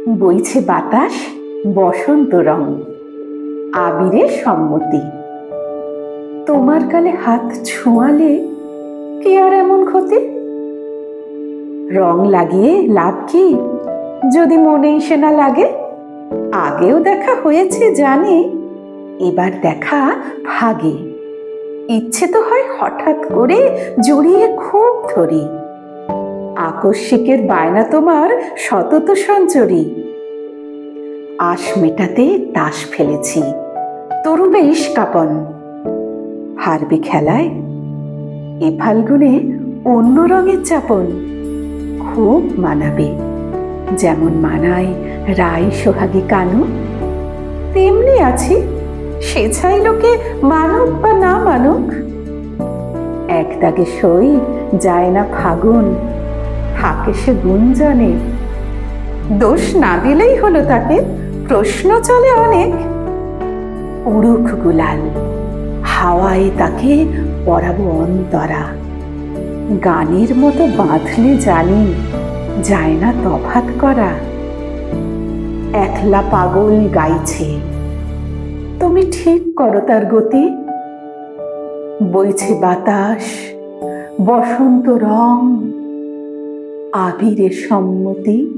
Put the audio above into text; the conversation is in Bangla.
বইছে বাতাস বসন্ত রং, আবিরের সম্মতি। তোমার গালে হাত ছোঁয়ালে কে আর এমন ক্ষতি? রং লাগিয়ে লাভ কি যদি মনেই সে না লাগে? আগেও দেখা হয়েছে জানি, এবার দেখা ভাগে। ইচ্ছে তো হয় হঠাৎ করে জড়িয়ে খুব ধরি। আকস্মিকের বায়না তোমার সতত সঞ্চরী। আশ মেটাতে তাস ফেলেছি, তরুবে ইস্কাপন। হারবে খেলায় এ ফাল্গুনে অন্য রঙের চাপন। খুব মানাবে, যেমন মানায় রায় সোহাগী কানু। তেমনি আছি, সে ছাই লোকে মানুক বা না মানুক। এক দাগে সই যায় না ফাগুন, থাকে সে গুঞ্জনে। দোষ না দিলেই হলো তাকে, প্রশ্ন চলে অনেক। উড়ুক গুলাল, হাওয়ায় তাকে পরাবো অন্তরা। গানের মতো বাঁধলে জানি যায় না তফাৎ করা। একলা পাগল গাইছে, তুমি ঠিক করো তার গতি। বইছে বাতাস বসন্ত রং, আবিরের সম্মতি।